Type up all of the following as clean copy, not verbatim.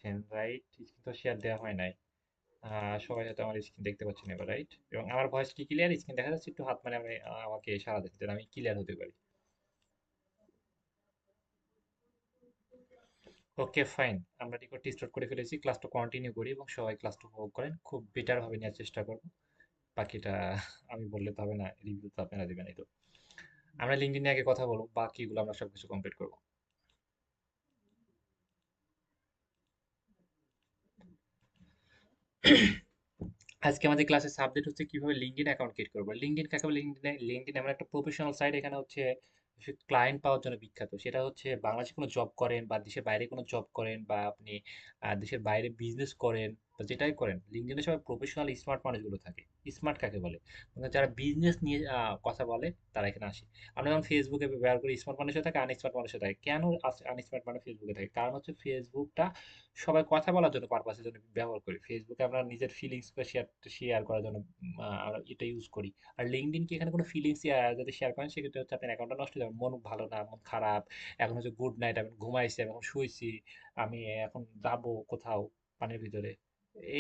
দেখছেন, right? Screen তো share দেওয়া হয় নাই। সবাই হয়তো আমার স্ক্রিন দেখতে পাচ্ছেন এবার, রাইট? এবং আমার ভয়েস কি ক্লিয়ার? স্ক্রিন দেখা যাচ্ছে? একটু হাত মানে আমাকে সাড়া দিতে দেন, আমি ক্লিয়ার হতে পারি। ওকে, ফাইন। আমরা রেকর্ডটি স্টার্ট করে ফেলেছি, ক্লাসটা কন্টিনিউ করি এবং সবাই ক্লাসটা উপভোগ করেন। খুব বেটার ভাবে নেওয়ার চেষ্টা করব। বাকিটা আমি বললে তো হবে না, রিভিউ তো আপনারা দিবেন। এই তো আমরা লিঙ্কডইন নিয়ে আগে কথা বলবো, বাকিগুলো আমরা সবকিছু কমপ্লিট করবো। আজকে আমাদের ক্লাসের সাবজেক্ট হচ্ছে কিভাবে লিঙ্কডইন অ্যাকাউন্ট ক্রিয়েট করবো। লিঙ্কডইন কাকে বলে? লিঙ্কডইন এমন একটা প্রফেশনাল সাইট, এখানে হচ্ছে ক্লায়েন্ট পাওয়ার জন্য বিখ্যাত। সেটা হচ্ছে বাংলাদেশে কোনো জব করেন বা দেশের বাইরে কোনো জব করেন বা আপনি দেশের বাইরে বিজনেস করেন বা যেটাই করেন, লিঙ্কডইনে সবাই প্রফেশনাল স্মার্ট মানুষগুলো থাকে। স্মার্ট কাকে বলে? মানে যারা বিজনেস নিয়ে কথা বলে, তারা এখানে আসে। আমরা যখন ফেসবুকে ব্যবহার করি, স্মার্ট মানুষও থাকে, আনস্মার্ট মানুষও থাকে। কেন আনস্মার্ট মানুষ ফেসবুকে থাকে? কারণ হচ্ছে ফেসবুকটা সবাই কথা বলার জন্য, পারপাসের জন্য ব্যবহার করি। ফেসবুকে আমরা নিজের ফিলিংস শেয়ার শেয়ার করার জন্য আমরা এটা ইউজ করি। আর লিঙ্কডইন কি এখানে কোনো ফিলিংস যদি শেয়ার করেন, সেক্ষেত্রে হচ্ছে আপনার অ্যাকাউন্টটা নষ্ট হয়ে যাবে। মন ভালো না, মন খারাপ, এখন হচ্ছে গুড নাইট, আমি ঘুমাইছি, আমি এখন শুয়েছি, আমি এখন যাব কোথাও পানির ভিতরে,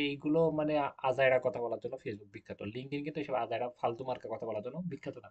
এইগুলো মানে আজাইরা কথা বলার জন্য ফেসবুক বিখ্যাত। লিঙ্কডইন কিন্তু এসব আজাইরা ফালতু মার্কা কথা বলার জন্য বিখ্যাত না।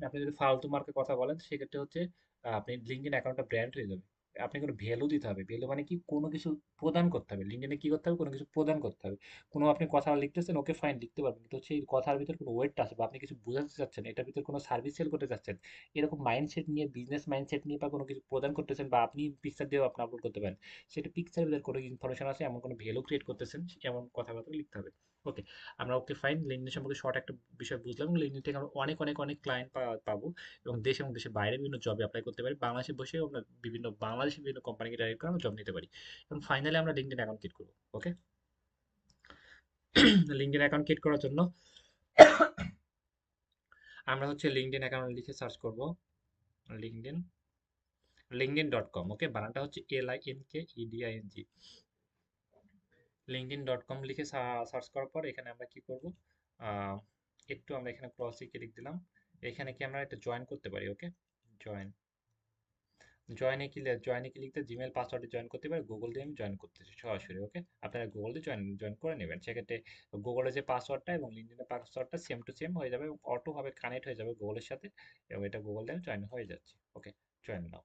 আপনি যদি ফালতু মার্কে কথা বলেন, সেক্ষেত্রে হচ্ছে আপনি লিঙ্কডইন অ্যাকাউন্টটা ব্র্যান্ড হয়ে যাবে। আপনি কোনো ভ্যালু দিতে হবে। ভ্যালু মানে কি? কোনো কিছু প্রদান করতে হবে। লিঙ্কডইনে কি করতে হবে? কোনো কিছু প্রদান করতে হবে। কোনো আপনি কথা লিখতেছেন, ওকে ফাইন, লিখতে পারবেন, কিন্তু হচ্ছে এই কথার ভিতর কোনো ওয়েট আছে, বা আপনি কিছু বোঝাতে চাচ্ছেন, এটার ভিতর কোনো সার্ভিস সেল করতে চাচ্ছেন, এরকম মাইন্ডসেট নিয়ে, বিজনেস মাইন্ডসেট নিয়ে বা কোনো কিছু প্রদান করতেছেন, বা আপনি পিকচার দিয়েও আপনি আপলোড করতে পারেন। সেটা পিকচারের ভিতর কোনো ইনফরমেশন আছে, এমন কোনো ভ্যালু ক্রিয়েট করতেছেন, এমন কথাবার্তা লিখতে হবে। ওকে, আমরা ওকে ফাইন লিঙ্কডইন সম্পর্কে শর্ট একটা বিষয় বুঝলাম। লিঙ্কডইন থেকে আমরা অনেক অনেক অনেক ক্লায়েন্ট পাবো এবং দেশ এবং দেশের বাইরে বিভিন্ন জবে অ্যাপ্লাই করতে পারি। বাংলাদেশে বসেও আমরা বিভিন্ন বাংলাদেশের বিভিন্ন কোম্পানিকে টার্গেট করে আমরা জব নিতে পারি। এবং ফাইনালি আমরা লিঙ্কডইন অ্যাকাউন্ট ক্রিয়েট করবো। ওকে, লিঙ্কডইন অ্যাকাউন্ট ক্রিয়েট করার জন্য আমরা হচ্ছে লিঙ্কডইন অ্যাকাউন্ট লিখে সার্চ করব। LinkedIn, linkedin.com। ওকে, বানানটা হচ্ছে LINKEDING। linkedin.com লিখে সার্চ করার পর এখানে আমরা কি করব, আহ, একটু আমরা এখানে ক্রসে ক্লিক দিলাম। এখানে কি আমরা একটা জয়েন করতে পারি? ওকে, জয়েন। জয়েনে ক্লিক দিয়ে জিমেল পাসওয়ার্ডে জয়েন করতে পারে। গুগল দিয়ে আমি জয়েন করতেছি সরাসরি। ওকে, আপনারা গুগল দিয়ে জয়েন জয়েন করে নেবেন। সেক্ষেত্রে গুগলের যে পাসওয়ার্ডটা এবং লিঙ্কডইনের পাসওয়ার্ডটা সেম টু সেম হয়ে যাবে এবং অটোভাবে কানেক্ট হয়ে যাবে গুগলের সাথে, এবং এটা গুগল দিয়ে জয়েন হয়ে যাচ্ছে। ওকে, জয়েন নাও।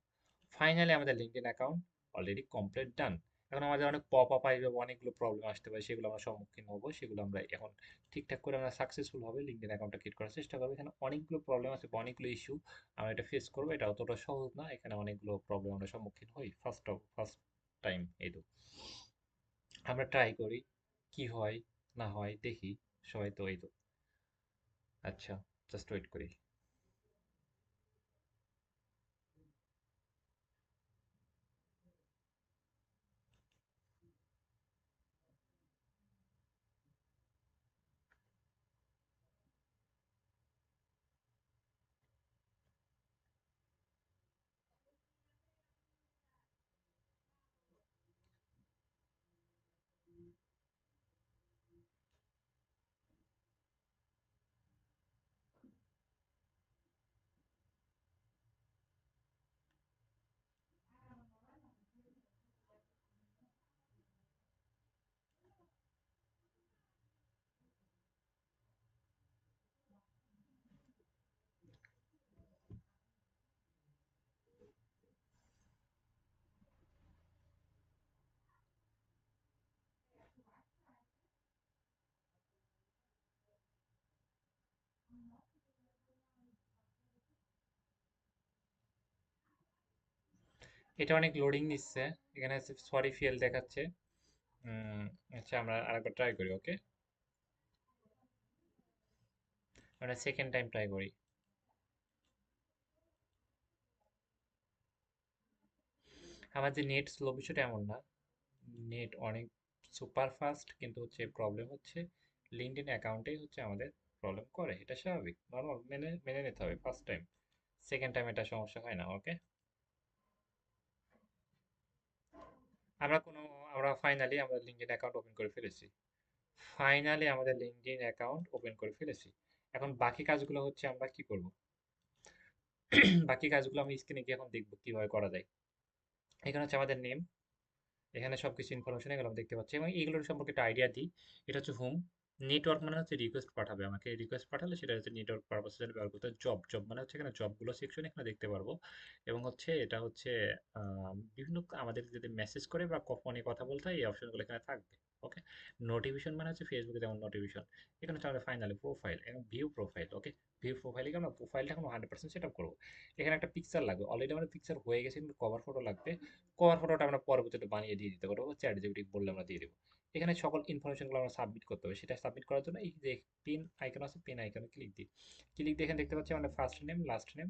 ফাইনালি আমাদের লিঙ্কডইন অ্যাকাউন্ট অলরেডি কমপ্লিট ডান। এখন আমাদের অনেক পপ আপ আসবে, অনেকগুলো প্রবলেম আসতে পারে, সেগুলো আমরা সম্মুখীন হবো। সেগুলো আমরা এখন ঠিকঠাক করে আমরা সাকসেসফুল হবে লিঙ্কডইন অ্যাকাউন্টটা ক্রিয়েট করার চেষ্টা করবো। এখানে অনেকগুলো প্রবলেম আছে বা অনেকগুলো ইস্যু আমরা এটা ফেস করবো। এটা অতটা সহজ না, এখানে অনেকগুলো প্রবলেম আমরা সম্মুখীন হই ফার্স্ট টাইম। এই তো আমরা ট্রাই করি, কি হয় না হয় দেখি। সবাই তো এই তো, আচ্ছা, জাস্ট ওয়েট করি। এটা অনেক লোডিং নিচ্ছে। এখানে সরি ফেল দেখাচ্ছে। উম, আচ্ছা, আমরা আরেকবার ট্রাই করি। ওকে, আমরা সেকেন্ড টাইম ট্রাই করি। আমার যে নেট স্লো, বিষয়টা এমন না, নেট অনেক সুপার ফাস্ট, কিন্তু হচ্ছে প্রবলেম হচ্ছে লিঙ্কডইন অ্যাকাউন্টেই হচ্ছে আমাদের প্রবলেম করে। এটা স্বাভাবিক, নর্মাল, মেনে মেনে নিতে হবে। ফার্স্ট টাইম, সেকেন্ড টাইম এটা সমস্যা হয় না। ওকে, আমরা কোনো আমরা ফাইনালি আমরা লিঙ্কডইন অ্যাকাউন্ট ওপেন করে ফেলেছি। ফাইনালি আমাদের লিঙ্কডইন অ্যাকাউন্ট ওপেন করে ফেলেছি। এখন বাকি কাজগুলো হচ্ছে আমরা কি করব? বাকি কাজগুলো আমি স্ক্রিনে গিয়ে এখন দেখবো কিভাবে করা যায়। এখানে হচ্ছে আমাদের নেম, এখানে সবকিছু ইনফরমেশন এগুলো আমরা দেখতে পাচ্ছি এবং এইগুলোর সম্পর্কে একটা আইডিয়া দিই। এটা হচ্ছে হোম। নেটওয়ার্ক মানে হচ্ছে রিকোয়েস্ট পাঠাবে আমাকে, রিকোয়েস্ট পাঠালে সেটা হচ্ছে নেটওয়ার্ক পারপাসের জন্য ব্যবহার করতে হয়। জব, জব মানে হচ্ছে এখানে জবগুলো সেকশন এখানে দেখতে পারবো। এবং হচ্ছে এটা হচ্ছে বিভিন্ন আমাদের যদি মেসেজ করে বা ফোনে কথা বলতে হয় এই অপশনগুলো এখানে থাকবে। ওকে। নোটিফিকেশন মানে হচ্ছে ফেসবুকে যেমন নোটিফিকেশন, এখানে হচ্ছে আমাদের ফাইনালি প্রোফাইল এবং ভিউ প্রোফাইল। ওকে। ভিউ প্রোফাইলে আমরা প্রোফাইলটা এখন 100% সেট আপ করবো। এখানে একটা পিকচার লাগবে, অলরেডি আমার পিকচার হয়ে গেছে কিন্তু কভার ফটো লাগবে। কভার ফটোটা আমরা পরবর্তীতে বানিয়ে দিয়ে দিতে পারবো, চ্যাট জিপিটি বললে আমরা দিয়ে দেবো। এখানে সকল ইনফরমেশনগুলো আমরা সাবমিট করতে হবে, সেটা সাবমিট করার জন্য এই যে পিন আইকন আছে, পিন আইকনে ক্লিক দিই। ক্লিক দিয়ে এখানে দেখতে পাচ্ছি আমাদের ফার্স্ট নেম লাস্ট নেম,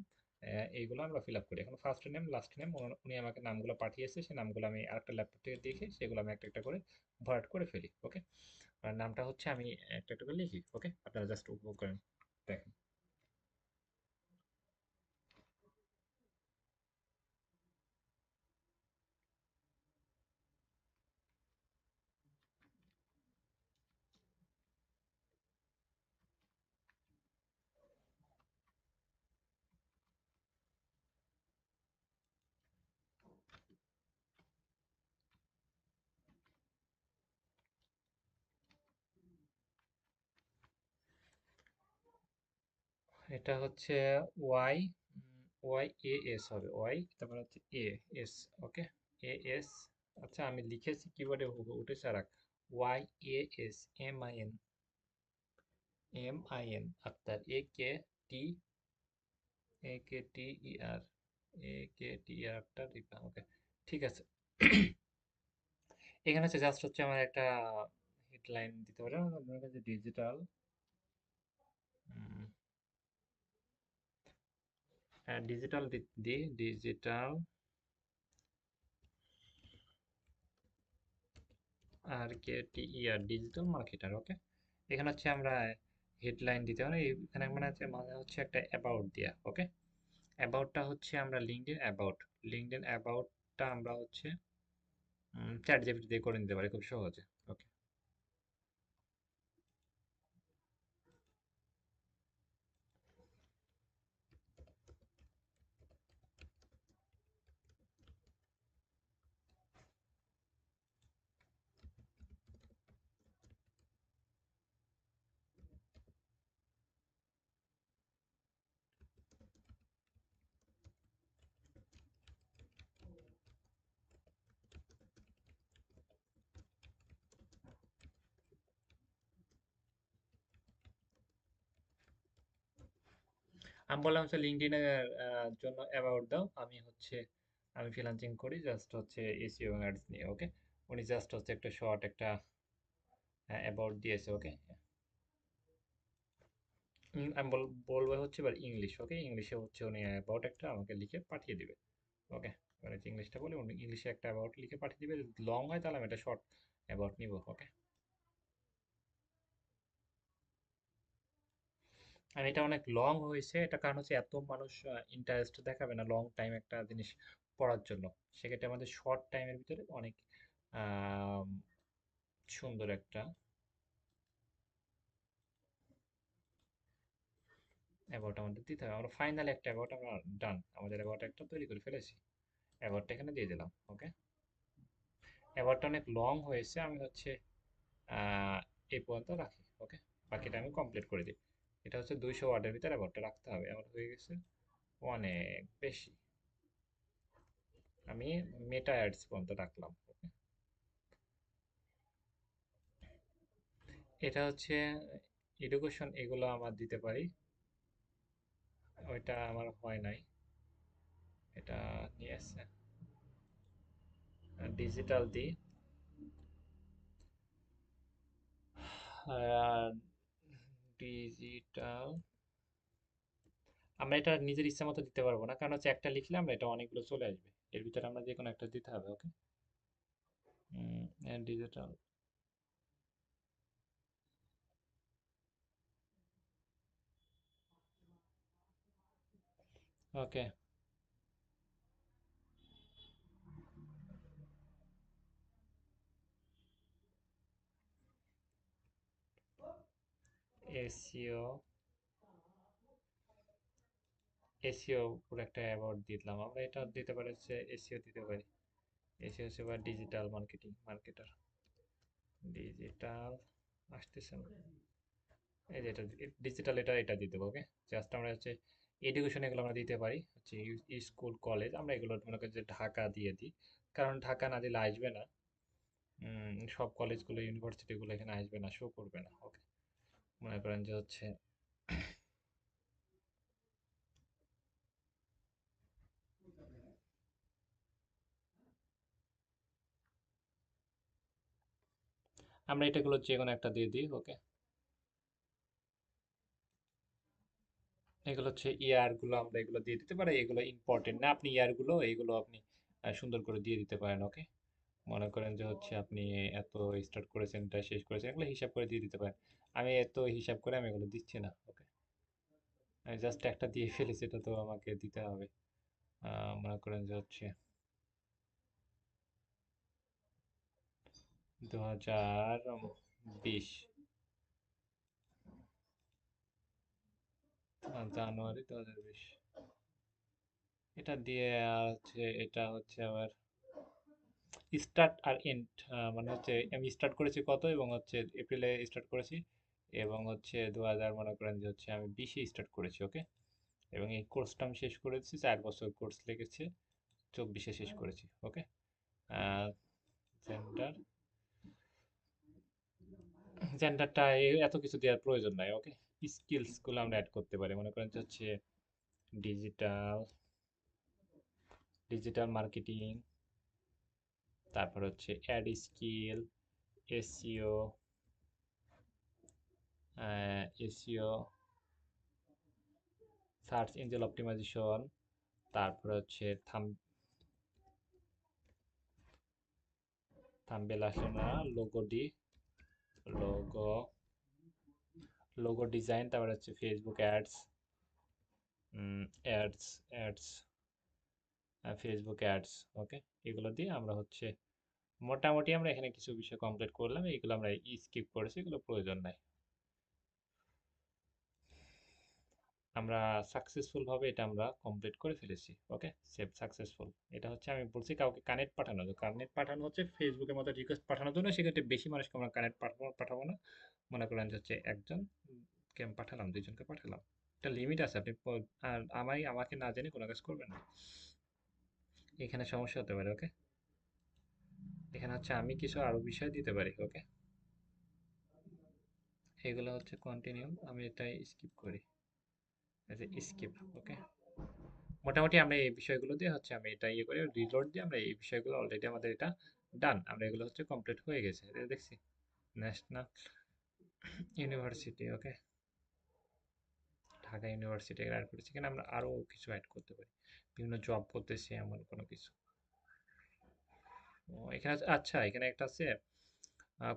এইগুলো আমরা ফিল আপ করি। এখন ফার্স্ট নেম লাস্ট নেম উনি আমাকে নামগুলো পাঠিয়েছে, সেই নামগুলো আমি আরেকটা ল্যাপটপ থেকে দেখে সেগুলো আমি একটা একটা করে ভরাট করে ফেলি। ওকে। আর নামটা হচ্ছে আমি একটা একটা করে লিখি। ওকে, আপনারা জাস্ট উপভোগ করেন, দেখেন। এটা হচ্ছে ওয়াই, ওয়াই এ এস হবে, ওয়াই তারপর হচ্ছে A S. Okay. A S. আচ্ছা আমি লিখেছি কিবোর্ডে উঠেছে আর Y A S M I N, M I N Akter, A K T, A K T E R, A K T R Akter Ripa. Okay, ঠিক আছে। এখানে হচ্ছে জাস্ট হচ্ছে আমার একটা হেডলাইন দিতে পারে আপনার কাছে, ডিজিটাল, হ্যাঁ ডিজিটাল দি, ডিজিটাল আর কে টি ই আর, ডিজিটাল মার্কেটার। ওকে। এখানে হচ্ছে আমরা হেডলাইন দিতে পারি, এখানে মানে হচ্ছে মানে হচ্ছে একটা অ্যাবাউট দেয়া। ওকে। অ্যাবাউটটা হচ্ছে আমরা লিঙ্কডইন অ্যাবাউট, লিঙ্কডইন অ্যাবাউটটা আমরা হচ্ছে চ্যাট জিপিটি দিয়ে করে নিতে পারি খুব সহজে। ওকে। আমি বললাম হচ্ছে লিঙ্কডইনের জন্য অ্যাবাউট দাও, আমি হচ্ছে আমি ফ্রিল্যান্সিং করি জাস্ট হচ্ছে এসইও এবং অ্যাডস নিয়ে। ওকে। উনি জাস্ট হচ্ছে একটা শর্ট একটা অ্যাবাউট দিয়েছে। ওকে। আমি বলবো হচ্ছে এবার ইংলিশ। ওকে। ইংলিশে হচ্ছে উনি অ্যাবাউট একটা আমাকে লিখে পাঠিয়ে দিবে। ওকে। এবার হচ্ছে ইংলিশটা বলে উনি ইংলিশে একটা অ্যাবাউট লিখে পাঠিয়ে দিবে, যদি লং হয় তাহলে আমি একটা শর্ট অ্যাবাউট নিব। ওকে। আর এটা অনেক লং হয়েছে, এটা কারণ হচ্ছে এত মানুষ ইন্টারেস্ট দেখাবে না লং টাইম একটা জিনিস পড়ার জন্য। সেক্ষেত্রে আমাদের শর্ট টাইমের ভিতরে অনেক আহ, সুন্দর একটা অ্যাবাউট আমাদের দিতে হবে। আমরা ফাইনাল একটা অ্যাবাউট আমরা ডান, আমাদের অ্যাবাউট একটা তৈরি করে ফেলেছি। অ্যাবাউটটা এখানে দিয়ে দিলাম। ওকে। অ্যাবাউটটা অনেক লং হয়েছে, আমি হচ্ছে আহ, এই পর্যন্ত রাখি। ওকে। বাকিটা আমি কমপ্লিট করে দিই। এটা হচ্ছে 200 ওয়ার্ডের ভিতরে অ্যাবাউটটা রাখতে হবে, আমার হয়ে গেছে অনেক বেশি। আমি মেটা অ্যাডস পর্যন্ত রাখলাম। ওকে। এটা হচ্ছে এডুকেশন, এগুলো আমার দিতে পারি, ওইটা আমার হয় নাই। এটা নিয়ে আসছে ডিজিটাল দি, ডিজিটাল। আমরা এটা নিজের ইচ্ছা মতো দিতে পারবো না, কারণ হচ্ছে একটা লিখলে আমরা এটা অনেকগুলো চলে আসবে, এর ভিতরে আমরা যে কোনো একটা দিতে হবে। ওকে। ডিজিটাল। ওকে। এসিও, এসিও পুরো একটা অ্যাওয়ার্ড দিলাম আমরা, এটা দিতে পারি হচ্ছে এসিও দিতে পারি। এসে হচ্ছে বা ডিজিটাল মার্কেটিং মার্কেটার, ডিজিটাল আসতেছে না, এই যে এটা ডিজিটাল, এটা এটা দিতে হবে। ওকে, জাস্ট আমরা হচ্ছে এডুকেশন এগুলো আমরা দিতে পারি হচ্ছে স্কুল কলেজ, আমরা এগুলো মনে করি যে ঢাকা দিয়ে দিই, কারণ ঢাকা না দিলে আসবে না। সব কলেজগুলো ইউনিভার্সিটিগুলো এখানে আসবে না, শো করবে না। ওকে, মনে করেন যে হচ্ছে আমরা এটাগুলো যে কোনো একটা দিয়ে দিই। ওকে, এগুলো হচ্ছে ইয়ারগুলো, আমরা এগুলো দিয়ে দিতে পারি, এগুলো ইম্পর্টেন্ট না, আপনি ইয়ারগুলো এইগুলো আপনি সুন্দর করে দিয়ে দিতে পারেন। ওকে, মনে করেন যে হচ্ছে আপনি এত স্টার্ট করেছেন, এটা শেষ করেছেন, এগুলো হিসাব করে দিয়ে দিতে পারেন। আমি এত হিসাব করে আমি এগুলো দিচ্ছি না। ওকে, আমি জাস্ট একটা দিয়ে ফেলেছি, এটা তো আমাকে দিতে হবে। মনে করেন যে হচ্ছে 2020 জানুয়ারি 2020, এটা দিয়ে আর হচ্ছে এটা হচ্ছে আবার স্টার্ট আর এন্ড, মানে হচ্ছে আমি স্টার্ট করেছি কত, এবং হচ্ছে এপ্রিলে স্টার্ট করেছি, এবং হচ্ছে 2000 মনে করেন যে হচ্ছে আমি 20-এ স্টার্ট করেছি। ওকে, এবং এই কোর্সটা আমি শেষ করেছি, 4 বছর কোর্স লেগেছে, 24-এ শেষ করেছি। ওকে, জেন্ডার, জেন্ডারটা এত কিছু দেওয়ার প্রয়োজন নাই। ওকে, স্কিলস গুলো আমরা অ্যাড করতে পারি, মনে করেন যে হচ্ছে ডিজিটাল, ডিজিটাল মার্কেটিং, তারপর হচ্ছে ad skill, SEO, SEO, search engine optimisation, তারপর হচ্ছে থাম্বনেল আসলে না, লোগো, লোগো ডিজাইন, তারপর হচ্ছে Facebook ads, ads ads Facebook ads. Okay, এগুলো দিয়ে আমরা হচ্ছে মোটামুটি আমরা এখানে কিছু বিষয় কমপ্লিট করলাম, এইগুলো আমরা স্কিপ করেছি, এগুলো প্রয়োজন নাই। আমরা সাকসেসফুল ভাবে এটা আমরা কমপ্লিট করে ফেলেছি। ওকে, সেভ সাকসেসফুল, এটা হচ্ছে আমি বলছি কাউকে কানেক্ট পাঠানো, কানেক্ট পাঠানো হচ্ছে ফেসবুকের মতো রিকোয়েস্ট পাঠানোর জন্য, সেক্ষেত্রে বেশি মানুষকে আমরা কানেক্ট পাঠাবো না। মনে করেন যে হচ্ছে একজন কে আমি পাঠালাম, দুইজনকে পাঠালাম, একটা লিমিট আছে, আপনি আর আমাকে না জেনে কোনো কাজ করবেন না, এখানে সমস্যা হতে পারে। ওকে, এখানে হচ্ছে আমি কিছু আরো বিষয় দিতে পারি। ওকে, এগুলো হচ্ছে কন্টিনিউ, আমি এটাই স্কিপ করি, স্কিপ। ওকে, মোটামুটি আমরা এই বিষয়গুলো দিয়ে হচ্ছে আমি এটা ইয়ে করে রিলোড দিয়ে আমরা এই বিষয়গুলো অলরেডি আমাদের এটা ডান, আমরা এগুলো হচ্ছে কমপ্লিট হয়ে গেছে, এটা দেখছি। ন্যাশনাল ইউনিভার্সিটি, ওকে, ঢাকা ইউনিভার্সিটি অ্যাড করেছি, এখানে আমরা আরো কিছু অ্যাড করতে পারি, বিভিন্ন জব করতেছি এমন কোনো কিছু। এখানে আচ্ছা, এখানে একটা আছে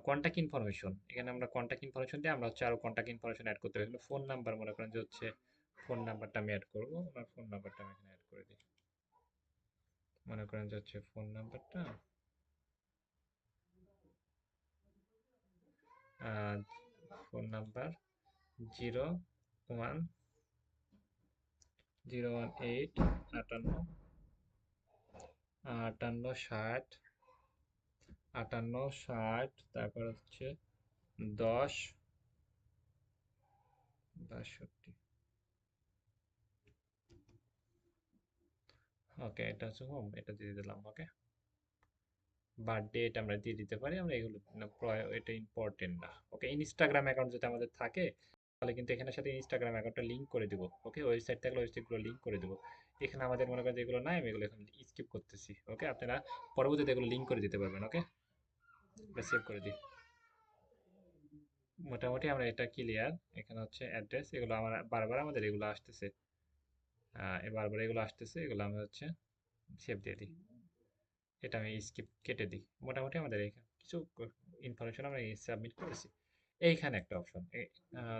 কন্ট্যাক্ট ইনফরমেশন, এখানে আমরা কন্ট্যাক্ট ইনফরমেশন দিয়ে আমরা হচ্ছে আরো কন্ট্যাক্ট ইনফরমেশন অ্যাড করতে পারি, ফোন নাম্বার, মনে করেন যে হচ্ছে ফোন নাম্বারটা আমি অ্যাড করবো, ওনার ফোন নাম্বারটা আমি এখানে অ্যাড করে দিই, মনে করেন যে হচ্ছে ফোন নাম্বারটা ফোন নাম্বার 01 018 58 58 60 তারপর হচ্ছে 10 62। ওকে, এটা হচ্ছে হোম, এটা দিয়ে দিলাম। ওকে, বার্থডে এটা আমরা দিয়ে দিতে পারি, আমরা এগুলো এটা ইম্পর্টেন্ট না। ওকে, ইনস্টাগ্রাম অ্যাকাউন্ট যদি আমাদের থাকে তাহলে কিন্তু এখানে সাথে ইনস্টাগ্রাম অ্যাকাউন্টটা লিংক করে দিব। ওকে, ওয়েবসাইট থাকলে ওয়েবসাইটগুলো লিংক করে দিব, এখানে আমাদের মনে করেন যেগুলো নাই আমি এগুলো এখন স্কিপ করতেছি। ওকে, আপনারা পরবর্তীতে এগুলো লিংক করে দিতে পারবেন। ওকে, সেভ করে দিই। মোটামুটি আমরা এটা ক্লিয়ার, এখানে হচ্ছে অ্যাড্রেস, এগুলো আমার বারবার আমাদের এগুলো আসতেছে, বারবার এগুলো আসতেছে, এগুলো আমি হচ্ছে সেভ দিয়ে দিই, এটা আমি স্কিপ কেটে দিই। মোটামুটি আমাদের এখানে কিছু ইনফরমেশন আমরা সাবমিট করেছি। এইখানে একটা অপশন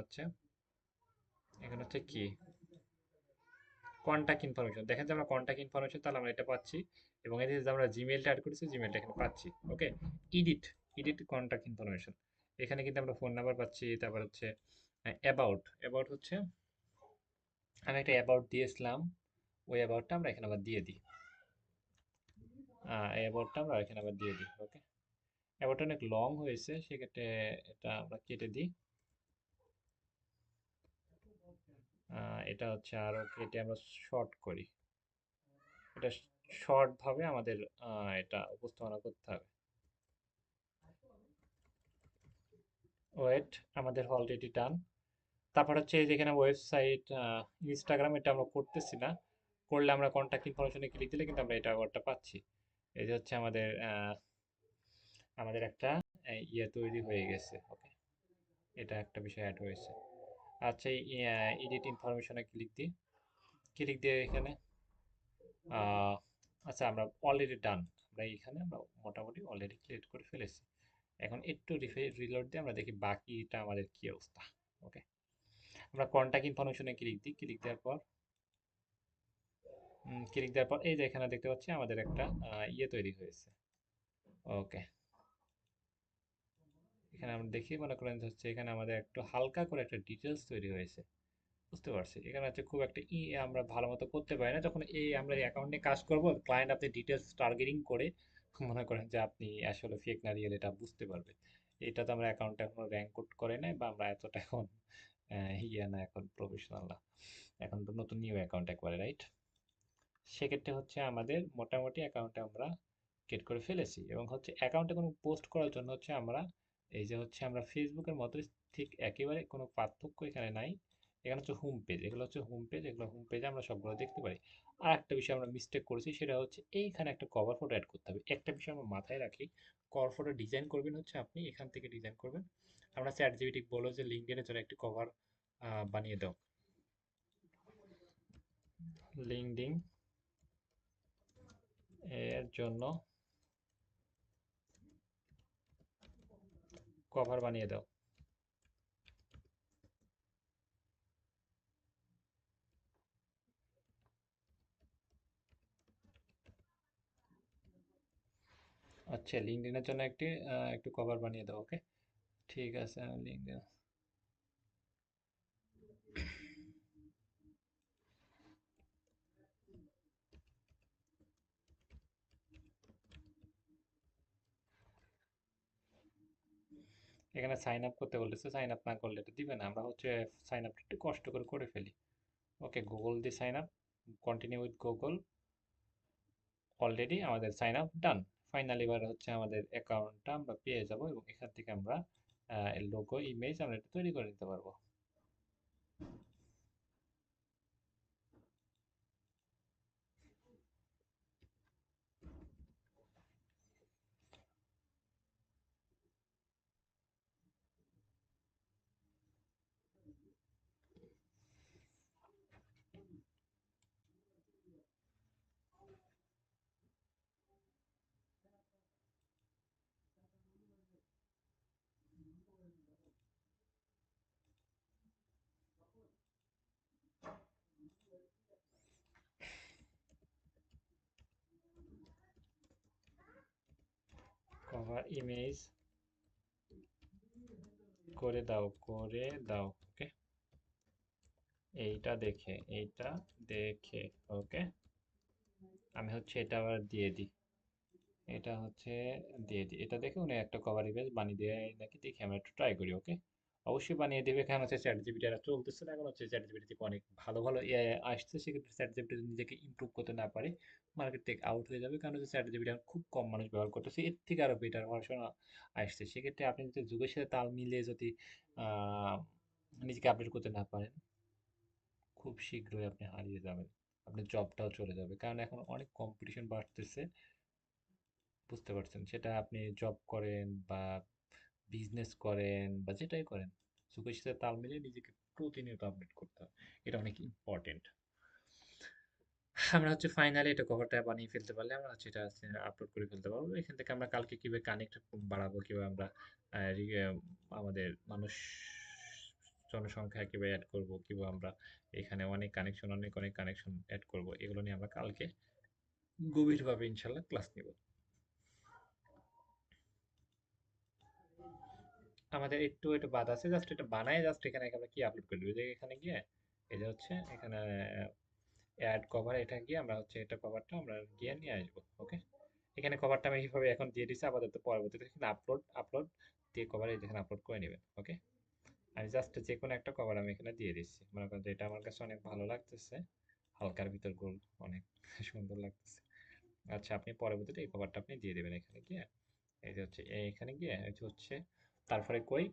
হচ্ছে, এখানে হচ্ছে কি কন্ট্যাক্ট ইনফরমেশন, দেখেন যে আমরা কন্ট্যাক্ট ইনফরমেশন তাহলে আমরা এটা পাচ্ছি, এবং এই যে আমরা জিমেলটা অ্যাড করেছি, জিমেলটা এখানে পাচ্ছি। ওকে, এডিট, কন্ট্যাক্ট ইনফরমেশন, এখানে কিন্তু আমরা ফোন নাম্বার পাচ্ছি, তারপর হচ্ছে অ্যাবাউট, হচ্ছে আমি একটা অ্যাবাউট দিয়েছিলাম, ওই অ্যাবাউটটা আমরা এখানে আবার দিয়ে দিই, অ্যাবাউটটা আমরা এখানে আবার দিয়ে দিই। ওকে, অ্যাবাউটটা অনেক লং হয়েছে, সেক্ষেত্রে এটা আমরা কেটে দিই। এটা হচ্ছে আরো কেটে আমরা শর্ট করি। এটা শর্ট ভাবে আমাদের এটা উপস্থাপনা করতে হবে। ওয়েট, আমাদের অলরেডি ডান। তারপর হচ্ছে এই যেখানে ওয়েবসাইট, ইনস্টাগ্রাম, এটা আমরা করতেছি না। করলে আমরা কন্ট্যাক্ট ইনফরমেশনে ক্লিক দিলে কিন্তু আমরা এটা আবারটা পাচ্ছি। এই যে হচ্ছে আমাদের আমাদের একটা ইয়ে তৈরি হয়ে গেছে। ওকে, এটা একটা বিষয় অ্যাড হয়েছে। আচ্ছা, এডিট ইনফরমেশনে ক্লিক দিই। ক্লিক দিয়ে এখানে আহ, আচ্ছা, আমরা অলরেডি ডান। আমরা মোটামুটি অলরেডি ক্রিয়েট করে ফেলেছি। এখন একটু রিলোড দিয়ে আমরা দেখি বাকিটা আমাদের কি অবস্থা। ওকে, আমরা কন্ট্যাক্ট ইনফরমেশনে ক্লিক দিই। ক্লিক দেওয়ার পর এই যে এখানে দেখতে পাচ্ছি আমাদের একটা ইয়ে তৈরি হয়েছে। ওকে, এখানে আমরা দেখি, মনে করেন যে হচ্ছে এখানে আমাদের একটু হালকা করে একটা ডিটেলস তৈরি হয়েছে। বুঝতে পারছি, এখানে হচ্ছে খুব একটা আমরা ভালো মতো করতে পারি না। যখন আমরা অ্যাকাউন্ট নিয়ে কাজ করব, ক্লায়েন্ট আপনি ডিটেলস টার্গেটিং করে মনে করেন যে আপনি আসলে ফেক না রিয়েল এটা বুঝতে পারবে। এটা তো আমরা অ্যাকাউন্টে এখনো র্যাঙ্ক কোড করে নাই, বা আমরা এতটা এখন না, এখন প্রফেশনাল না, এখন তো নতুন নিউ অ্যাকাউন্ট একবারে, রাইট? সেক্ষেত্রে হচ্ছে আমাদের মোটামুটি অ্যাকাউন্টে আমরা ক্রিয়েট করে ফেলেছি, এবং হচ্ছে অ্যাকাউন্টে কোনো পোস্ট করার জন্য হচ্ছে আমরা এই যে হচ্ছে আমরা ফেসবুকের মতো ঠিক একেবারে কোনো পার্থক্য এখানে নাই। এখানে হচ্ছে হোম পেজ, এগুলো হচ্ছে হোম পেজ, এগুলো হোম পেজে আমরা সবগুলো দেখতে পারি। আর একটা বিষয় আমরা মিস্টেক করেছি, সেটা হচ্ছে এইখানে একটা কভার ফটো অ্যাড করতে হবে। একটা বিষয় আমরা মাথায় রাখি, কভার ফটো ডিজাইন করবেন হচ্ছে আপনি এখান থেকে ডিজাইন করবেন। আমরা চ্যাট জিপিটি বলো যে লিঙ্কডইনের জন্য একটি কভার বানিয়ে দাও। লিঙ্কডইন এর জন্য কভার বানিয়ে দাও। আচ্ছা, লিঙ্কডইনের জন্য একটু কভার বানিয়ে দাও। ওকে, ঠিক আছে। লিঙ্কডইন এখানে সাইন আপ করতে বলেছে, সাইন আপ না করলে এটা দিবে না। আমরা হচ্ছে সাইন আপটা একটু কষ্ট করে করে ফেলি। ওকে, গুগল দিয়ে sign up, continue with Google. Already আমাদের সাইন আপ ডান। ফাইনালি এবার হচ্ছে আমাদের অ্যাকাউন্টটা আমরা পেয়ে যাব, এবং এখান থেকে আমরা লোগো ইমেজ আমরা এটা তৈরি করে নিতে পারবো। কভার ইমেজ করে দাও। ওকে, এইটা দেখে ওকে, আমি হচ্ছে এটা আবার দিয়ে দিই। এটা হচ্ছে দিয়ে দিই, এটা দেখে উনি একটা কভার ইমেজ বানিয়ে দেয় নাকি দেখি, আমরা একটু ট্রাই করি। ওকে, অবশ্যই বানিয়ে দেবে, কারণ হচ্ছে চ্যাট জিপিটি এটা চলতেছে না, এখন হচ্ছে চ্যাট জিপিটি থেকে অনেক ভালো ভালো এআই আসছে। সেক্ষেত্রে চ্যাট জিপিটি যদি নিজেকে ইমপ্রুভ করতে না পারে, মার্কেট থেকে আউট হয়ে যাবে। কারণ হচ্ছে চ্যাট জিপিটি এখন খুব কম মানুষ ব্যবহার করতেছে, এর থেকে আরো বেটার ভার্সন আসছে। সেক্ষেত্রে আপনি যদি যুগের সাথে তাল মিলিয়ে যদি আহ, নিজেকে আপডেট করতে না পারেন, খুব শীঘ্রই আপনি হারিয়ে যাবেন, আপনার জবটাও চলে যাবে। কারণ এখন অনেক কম্পিটিশন বাড়তেছে, বুঝতে পারছেন? সেটা আপনি জব করেন বা বিজনেস করেন বা যেটাই করেন, যুগের সাথে তাল মিলিয়ে নিজেকে প্রতিনিয়ত আপডেট করতে হবে। এটা অনেক ইম্পর্টেন্ট। আমরা হচ্ছে ফাইনালি এটা কভারটা বানিয়ে ফেলতে পারলে আমরা হচ্ছে এটা আপলোড করে ফেলতে পারবো। এখান থেকে আমরা কালকে কিভাবে কানেক্ট বাড়াবো, কিভাবে আমরা আমাদের মানুষ জনসংখ্যা কিভাবে অ্যাড করব, কিভাবে আমরা এখানে অনেক কানেকশন অ্যাড করব, এগুলো নিয়ে আমরা কালকে গভীরভাবে ইনশাল্লাহ ক্লাস নিব। আমাদের একটু এটা বাদ আছে, জাস্ট এটা বানায় জাস্ট এখানে আমরা কি আপলোড করে দেবো, যে এখানে গিয়ে এই যে হচ্ছে এখানে অ্যাড কভার, এটা গিয়ে আমরা হচ্ছে এটা কভারটা আমরা গিয়ে নিয়ে আসবো। ওকে, এখানে কভারটা আমি এইভাবে এখন দিয়ে দিচ্ছি আপাতত, পরবর্তীতে এখানে আপলোড আপলোড দিয়ে কভার এই দেখেন আপলোড করে নেবেন। ওকে, আমি জাস্ট যে কোনো একটা কভার আমি এখানে দিয়ে দিচ্ছি, মনে করেন যে এটা আমার কাছে অনেক ভালো লাগতেছে, হালকার ভিতর গোল, অনেক সুন্দর লাগতেছে। আচ্ছা, আপনি পরবর্তীতে এই কভারটা আপনি দিয়ে দেবেন এখানে গিয়ে, এই যে হচ্ছে এখানে গিয়ে এই যে হচ্ছে, তারপরে কই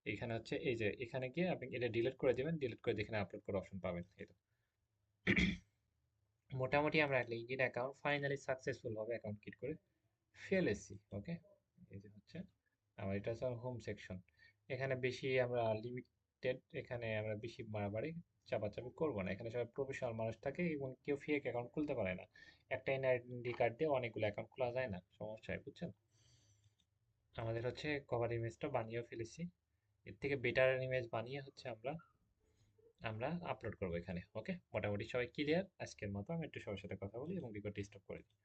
এখানে হচ্ছে এই যে এখানে গিয়ে আপনি এটা ডিলিট করে দিবেন, ডিলিট করে দিয়ে এখানে আপলোড করার অপশন পাবেন। এই তো মোটামুটি আমরা লিঙ্কডইন অ্যাকাউন্ট ফাইনালি সাকসেসফুল ভাবে অ্যাকাউন্ট ক্রিয়েট করে ফেলেছি। ওকে, এই যে হচ্ছে আমার এটা হচ্ছে হোম সেকশন। এখানে বেশি আমরা লিমিটেড, এখানে আমরা বেশি বাড়াবাড়ি চাপাচাপি করবো না, এখানে সবাই প্রফেশনাল মানুষ থাকে এবং কেউ ফেক অ্যাকাউন্ট খুলতে পারে না। একটা এনআইডি কার্ড দিয়ে অনেকগুলো অ্যাকাউন্ট খোলা যায় না, সমস্যা হয়, বুঝছেন। আমাদের হচ্ছে কভার ইমেজটা বানিয়েও ফেলেছি, এর থেকে বেটার ইমেজ বানিয়ে হচ্ছে আমরা আমরা আপলোড করবো এখানে। ওকে, মোটামুটি সবাই ক্লিয়ার। আজকের মতো আমি একটু সবার সাথে কথা বলি এবং রেকর্ড স্টপ করে দিই।